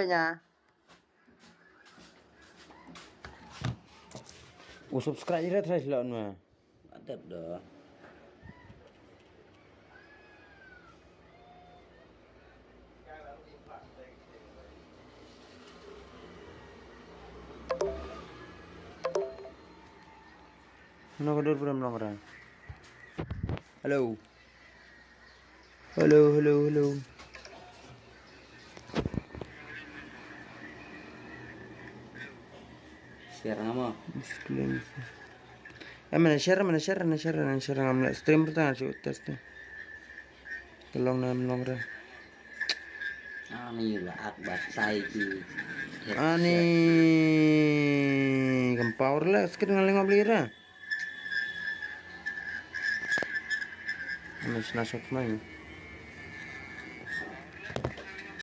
nya. Subscribe ra terus lo mah. Mantap dah. Ano ko belum long. Halo. Halo. Share nama. Muslim. Mana share ngambil stream pertama sih tes tuh. Tolong long ra. Ani lah akbar saiki. Ani power lah sekitar ngaling beli ra. Mas nasok main.